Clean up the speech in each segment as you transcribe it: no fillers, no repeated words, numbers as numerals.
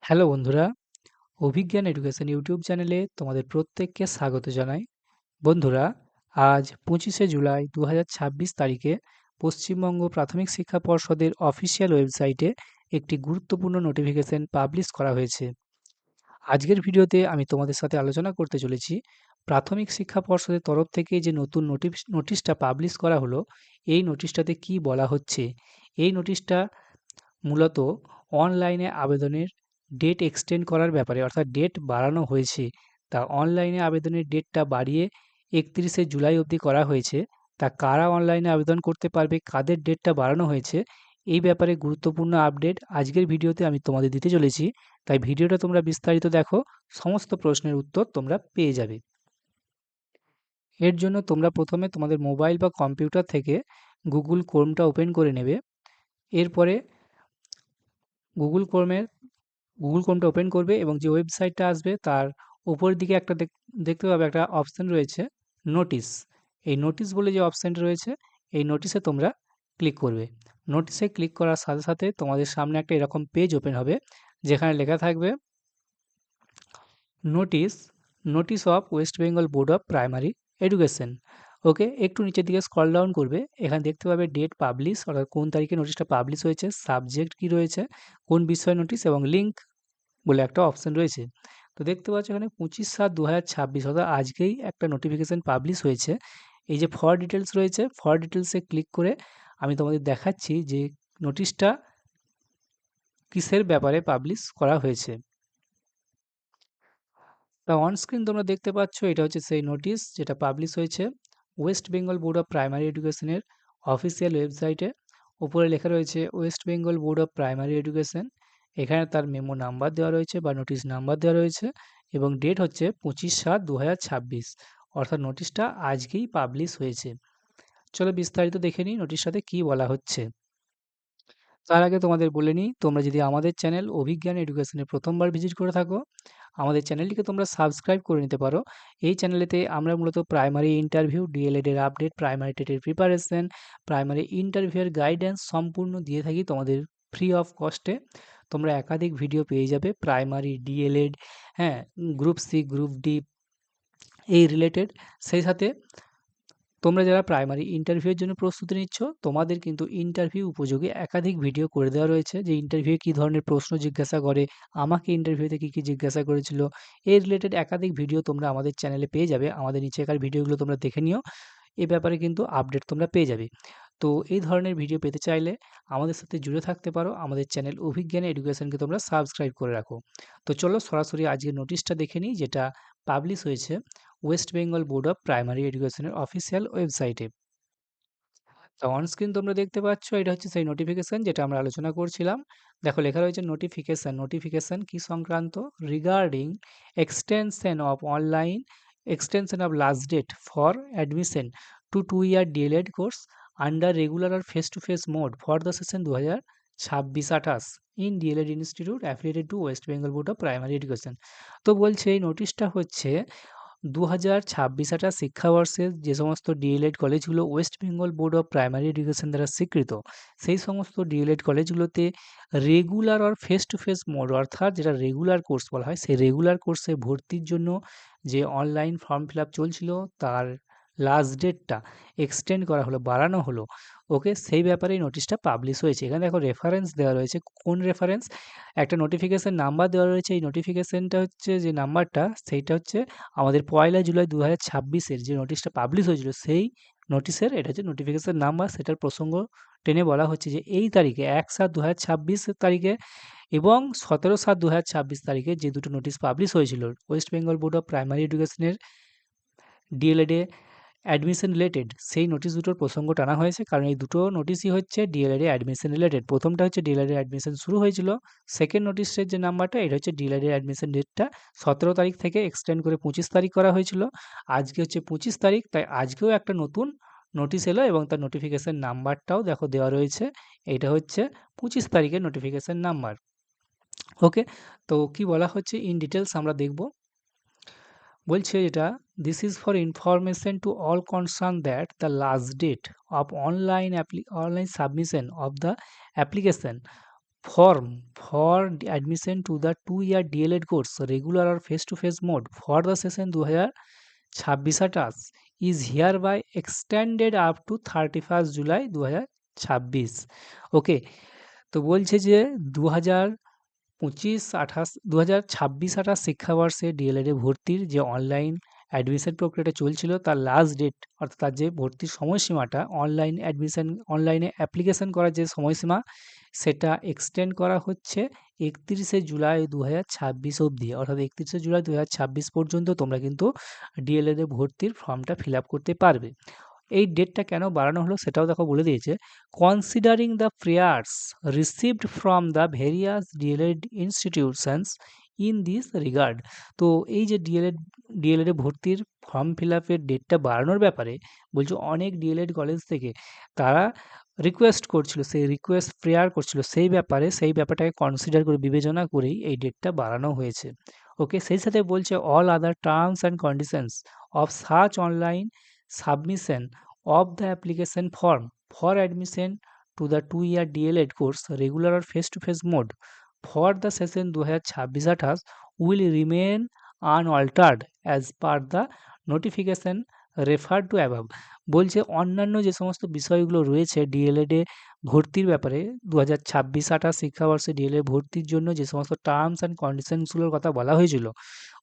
Hello বন্ধুরা, অভিজ্ঞান education YouTube চ্যানেলে তোমাদের প্রত্যেককে স্বাগত জানাই। বন্ধুরা, আজ ২৫শে জুলাই ২০২৬ তারিখে পশ্চিমবঙ্গ প্রাথমিক শিক্ষা পর্ষদের অফিসিয়াল ওয়েবসাইটে একটি গুরুত্বপূর্ণ নোটিফিকেশন পাবলিশ করা হয়েছে। আজকের ভিডিওতে আমি তোমাদের সাথে আলোচনা করতে চলেছি প্রাথমিক শিক্ষা পর্ষদের তরফ থেকে যে নতুন নোটিশটা পাবলিশ করা হলো, এই নোটিশটাতে কি বলা হচ্ছে। এই নোটিশটা মূলত অনলাইনে আবেদনের ডেট এক্সটেন্ড করার ব্যাপারে, অর্থাৎ ডেট বাড়ানো হয়েছে। তা অনলাইনে আবেদনের ডেটটা বাড়িয়ে ৩১শে জুলাই অবধি করা হয়েছে। তা কারা অনলাইনে আবেদন করতে পারবে, কাদের ডেটটা বাড়ানো হয়েছে, এই ব্যাপারে গুরুত্বপূর্ণ আপডেট আজকের ভিডিওতে আমি তোমাদের দিতে চলেছি। তাই ভিডিওটা তোমরা বিস্তারিত দেখো, সমস্ত প্রশ্নের উত্তর তোমরা পেয়ে যাবে। এর জন্য তোমরা প্রথমে তোমাদের মোবাইল বা কম্পিউটার থেকে গুগল ক্রোমটা ওপেন করে নেবে। এরপরে গুগল ক্রোমের গুগল ক্রোমটা ওপেন করবে এবং যে ওয়েবসাইটটা আসবে তার উপরের দিকে একটা দেখতে পাবে একটা অপশান রয়েছে নোটিশ। এই নোটিশ বলে যে অপশানটা রয়েছে, এই নোটিশে তোমরা ক্লিক করবে। নোটিশে ক্লিক করার সাথে সাথে তোমাদের সামনে একটা এরকম পেজ ওপেন হবে, যেখানে লেখা থাকবে notice notice of West Bengal board of primary education. Okay, একটু নিচের দিকে স্ক্রল ডাউন করবে, এখানে দেখতে পাবে ডেট পাবলিশ, অর্থাৎ কোন তারিখে নোটিশটা পাবলিশ হয়েছে, সাবজেক্ট কী রয়েছে, কোন বিষয় নোটিশ, এবং লিঙ্ক বলে একটা অপশান রয়েছে। তো দেখতে পাচ্ছ এখানে ২৫/৭/২০২৬, অর্থাৎ আজকেই একটা নোটিফিকেশান পাবলিশ হয়েছে। এই যে ফর ডিটেলস রয়েছে, ফর ডিটেলসে ক্লিক করে আমি তোমাদের দেখাচ্ছি যে নোটিশটা কিসের ব্যাপারে পাবলিশ করা হয়েছে। তা অন স্ক্রিন তোমরা দেখতে পাচ্ছ এটা হচ্ছে সেই নোটিশ যেটা পাবলিশ হয়েছে West Bengal board of primary এডুকেশনের অফিসিয়াল ওয়েবসাইটে। উপরে লেখা রয়েছে West Bengal board of primary education. এখানে তার মেমো নাম্বার দেওয়া রয়েছে বা নোটিশ নাম্বার দেওয়া রয়েছে এবং ডেট হচ্ছে ২৫/৭/২০২৬, অর্থাৎ নোটিশটা আজকেই পাবলিশ হয়েছে। চলো বিস্তারিত দেখে নিই নোটিশটাতে কী বলা হচ্ছে। তার আগে তোমাদের বলে নিই, তোমরা যদি আমাদের চ্যানেল অভিজ্ঞান এডুকেশনে প্রথমবার ভিজিট করে থাকো, আমাদের চ্যানেলটিকে তোমরা সাবস্ক্রাইব করে নিতে পারো। এই চ্যানেলেতে আমরা মূলত প্রাইমারি ইন্টারভিউ, ডিএলএড এর আপডেট, প্রাইমারি টেটের প্রিপারেশন, প্রাইমারি ইন্টারভিউয়ের গাইডেন্স সম্পূর্ণ দিয়ে থাকি তোমাদের ফ্রি অফ কস্টে। তোমরা একাধিক ভিডিও পেয়ে যাবে প্রাইমারি, ডিএলএড, হ্যাঁ, গ্রুপ সি, গ্রুপ ডি এই রিলেটেড। সেই সাথে তোমরা যারা প্রাইমারি ইন্টারভিউয়ের জন্য প্রস্তুতি নিচ্ছ, তোমাদের কিন্তু ইন্টারভিউ উপযোগী একাধিক ভিডিও করে দেওয়া রয়েছে, যে ইন্টারভিউয়ে কী ধরনের প্রশ্ন জিজ্ঞাসা করে, আমাকে ইন্টারভিউতে কী জিজ্ঞাসা করেছিল, এই রিলেটেড একাধিক ভিডিও তোমরা আমাদের চ্যানেলে পেয়ে যাবে। আমাদের নিচেকার ভিডিওগুলো তোমরা দেখে নিও, এ ব্যাপারে কিন্তু আপডেট তোমরা পেয়ে যাবে। তো এই ধরনের ভিডিও পেতে চাইলে আমাদের সাথে জুড়ে থাকতে পারো, আমাদের চ্যানেল অভিজ্ঞান এডুকেশনকে তোমরা সাবস্ক্রাইব করে রাখো। তো চলো সরাসরি আজকের নোটিশটা দেখে নিই, যেটা পাবলিশ হয়েছে West Bengal board of primary এডুকেশনের অফিসিয়াল ওয়েবসাইটে। তো অন স্ক্রিন তোমরা দেখতে পাচ্ছ এটা হচ্ছে সেই নোটিফিকেশন যেটা আমরা আলোচনা করছিলাম। দেখো লেখা রয়েছে নোটিফিকেশন। নোটিফিকেশন কি সংক্রান্ত? Regarding extension of online extension of last date for admission to 2-year DElEd course under regular আর face to face mode for the session ২০২৬-২৮ in DElEd institute affiliated to West Bengal board of primary education. তো বলছে এই নোটিশটা হচ্ছে ২০২৬-২৮ শিক্ষাবর্ষের যে সমস্ত DElEd কলেজগুলো West Bengal board of primary education দ্বারা স্বীকৃত, সেই সমস্ত ডিএলএড কলেজগুলোতে রেগুলার আর ফেস টু ফেস মোড, অর্থাৎ যেটা রেগুলার কোর্স বলা হয়, সেই রেগুলার কোর্সে ভর্তির জন্য যে অনলাইন ফর্ম ফিল আপ চলছিল, তার লাস্ট ডেটটা এক্সটেন্ড করা হলো, বাড়ানো হলো। ওকে, সেই ব্যাপারেই নোটিশটা পাবলিশ হয়েছে। এখানে দেখো রেফারেন্স দেওয়া রয়েছে। কোন রেফারেন্স? একটা নোটিফিকেশন নাম্বার দেওয়া রয়েছে। এই নোটিফিকেশনটা হচ্ছে যে নাম্বারটা, সেইটা হচ্ছে আমাদের ১লা জুলাই ২০২৬-এর যে নোটিশটা পাবলিশ হয়েছিল, সেই নোটিশের এটা হচ্ছে নোটিফিকেশন নাম্বার। সেটার প্রসঙ্গ টেনে বলা হচ্ছে যে এই তারিখে ১/৭/২০২৬ তারিখে এবং ১৭/৭/২০২৬ তারিখে যে দুটো নোটিশ পাবলিশ হয়েছিল West Bengal board of primary এডুকেশনের ডিএলএডে অ্যাডমিশন রিলেটেড, সেই নোটিশ দুটোর প্রসঙ্গ টানা হয়েছে, কারণ এই দুটো নোটিশই হচ্ছে ডিএলএডে অ্যাডমিশন রিলেটেড। প্রথমটা হচ্ছে ডিএলএডে অ্যাডমিশন শুরু হয়েছিল, সেকেন্ড নোটিশের যে নাম্বারটা এটা হচ্ছে ডিএলএডে অ্যাডমিশন ডেটটা ১৭ তারিখ থেকে এক্সটেন্ড করে ২৫ তারিখ করা হয়েছিল। আজকে হচ্ছে ২৫ তারিখ, তাই আজকেও একটা নতুন নোটিশ এলো এবং তার নোটিফিকেশন নাম্বারটাও দেখো দেওয়া রয়েছে। এটা হচ্ছে ২৫ তারিখের নোটিফিকেশন নাম্বার। ওকে, তো কি বলা হচ্ছে ইন ডিটেলস আমরা দেখব। বলছে এটা, this is for information to all concern that the last date of online submission of the application form for admission to the 2-year DLED course regular or face-to-face mode for the session 2026-28 is hereby extended up to 31st July 2026। ওকে, তো বলছে যে 2025-28 শিক্ষাবর্ষে D.El.Ed এ ভর্তির যে online admission প্রক্রিয়াটা চলছিল তার last date অর্থাৎ তার যে ভর্তির সময়সীমাটা অনলাইনে অ্যাপ্লিকেশন করার যে সময়সীমা সেটা এক্সটেন্ড করা হচ্ছে 31শে জুলাই 2026 অবধি। অর্থাৎ 31শে জুলাই 2026 পর্যন্ত তোমরা কিন্তু ডিএলএড এ ভর্তির ফর্মটা ফিল আপ করতে পারবে। এই ডেটটা কেন বাড়ানো হলো সেটাও দেখো বলে দিয়েছে। Considering the prayers received from the various DElEd institutions in this regard. তো এই যে ডিএলএড এ ভর্তির ফর্ম ফিল আপের ডেটটা বাড়ানোর ব্যাপারে বলছে অনেক ডিএলএড কলেজ থেকে তারা রিকোয়েস্ট করছিল, সেই রিকোয়েস্ট প্রেয়ার করছিল, সেই ব্যাপারটাকে কনসিডার করে বিবেচনা করেই এই ডেটটা বাড়ানো হয়েছে। ওকে, সেই সাথে বলছে all other terms and conditions of such online submission of the application form for admission to the 2-year DLED course regular or face-to-face mode for the session 2026-28 will remain unaltered as per the notification referred to above। বলছে অন্যান্য যে সমস্ত বিষয়গুলো রয়েছে D.El.Ed এ ভর্তির ব্যাপারে 2026-28 শিক্ষাবর্ষে D.El.Ed ভর্তির জন্য যে সমস্ত টার্মস অ্যান্ড কন্ডিশনসগুলোর কথা বলা হয়েছিল,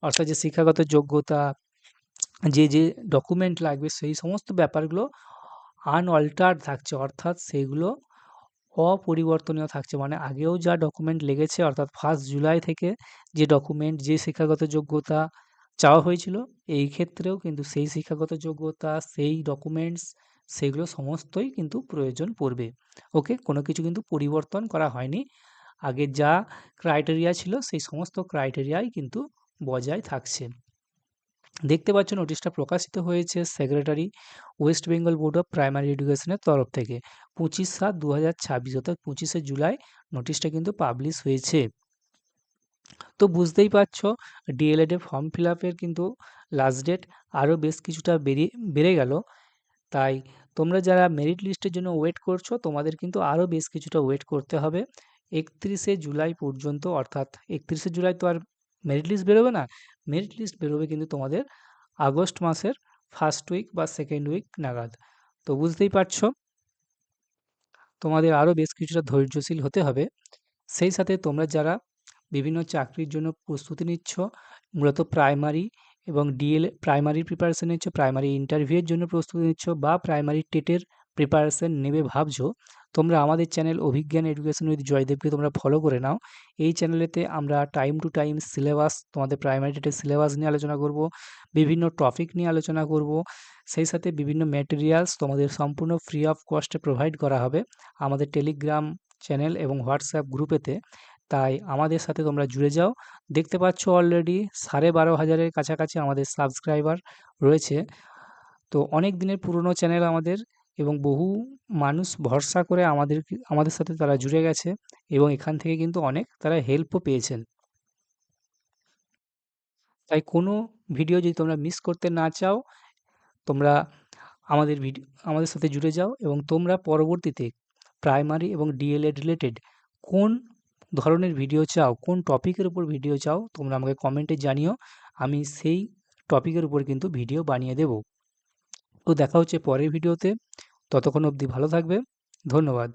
অর্থাৎ যে শিক্ষাগত যোগ্যতা, যে ডকুমেন্ট লাগবে সেই সমস্ত ব্যাপারগুলো আনঅল্টার্ড থাকছে, অর্থাৎ সেগুলো অপরিবর্তনীয় থাকছে। মানে আগেও যা ডকুমেন্ট লেগেছে অর্থাৎ 1 জুলাই থেকে যে ডকুমেন্ট, যে শিক্ষাগত যোগ্যতা চাওয়া হয়েছিল, এই ক্ষেত্রেও কিন্তু সেই শিক্ষাগত যোগ্যতা, সেই ডকুমেন্টস, সেগুলো সমস্তই কিন্তু প্রয়োজন পড়বে। ওকে, কোনো কিছু কিন্তু পরিবর্তন করা হয়নি। আগে যা ক্রাইটেরিয়া ছিল সেই সমস্ত ক্রাইটেরিয়াই কিন্তু বজায় থাকছে। দেখতে পাচ্ছ নোটিশটা প্রকাশিত হয়েছে secretary West Bengal board of primary এডুকেশনের তরফ থেকে 25/7/2026 অর্থাৎ 25শে জুলাই নোটিশটা কিন্তু পাবলিশ হয়েছে। তো বুঝতেই পারছো ডিএলএড এর ফর্ম ফিল আপের কিন্তু লাস্ট ডেট আরও বেশ কিছুটা বেড়ে গেল। তাই তোমরা যারা মেরিট লিস্টের জন্য ওয়েট করছো তোমাদের কিন্তু আরও বেশ কিছুটা ওয়েট করতে হবে 31শে জুলাই পর্যন্ত। অর্থাৎ 31শে জুলাই তো আর মেরিট লিস্ট বেরোবে না, মেরিট লিস্ট বেরোবে কিন্তু তোমাদের আগস্ট মাসের ফার্স্ট উইক বা সেকেন্ড উইক নাগাদ। তো বুঝতেই পারছো তোমাদের আরও বেশ কিছুটা ধৈর্যশীল হতে হবে। সেই সাথে তোমরা যারা বিভিন্ন চাকরির জন্য প্রস্তুতি নিচ্ছ, মূলত প্রাইমারি এবং প্রাইমারির প্রিপারেশন নিচ্ছ, প্রাইমারি ইন্টারভিউয়ের জন্য প্রস্তুতি নিচ্ছ বা প্রাইমারি টেটের প্রিপারেশন নেবে ভাবছো, তোমরা আমাদের চ্যানেল অভিজ্ঞান এডুকেশন উইথ জয়দেবকে তোমরা ফলো করে নাও। এই চ্যানেলেতে আমরা টাইম টু টাইম সিলেবাস, তোমাদের প্রাইমারি টেটের সিলেবাস নিয়ে আলোচনা করব, বিভিন্ন টপিক নিয়ে আলোচনা করব, সেই সাথে বিভিন্ন ম্যাটেরিয়ালস তোমাদের সম্পূর্ণ ফ্রি অফ কস্টে প্রোভাইড করা হবে আমাদের টেলিগ্রাম চ্যানেল এবং হোয়াটসঅ্যাপ গ্রুপেতে। তাই আমাদের সাথে তোমরা জুড়ে যাও। দেখতে পাচ্ছ অলরেডি 12,500-এর কাছাকাছি আমাদের সাবস্ক্রাইবার রয়েছে। তো অনেক দিনের পুরনো চ্যানেল আমাদের, এবং বহু মানুষ ভরসা করে আমাদের সাথে তারা জুড়ে গেছে এবং এখান থেকে কিন্তু অনেক তারা হেল্পও পেয়েছেন। তাই কোনো ভিডিও যদি তোমরা মিস করতে না চাও, তোমরা আমাদের সাথে জুড়ে যাও এবং তোমরা পরবর্তীতে প্রাইমারি এবং ডিএলএড রিলেটেড কোন ধরনের ভিডিও চাও, কোন টপিকের উপর ভিডিও চাও, তোমরা আমাকে কমেন্টে জানিও। আমি সেই টপিকের উপর কিন্তু ভিডিও বানিয়ে দেব। তো দেখা হচ্ছে পরের ভিডিওতে। ততক্ষণ অবধি ভালো থাকবে। ধন্যবাদ।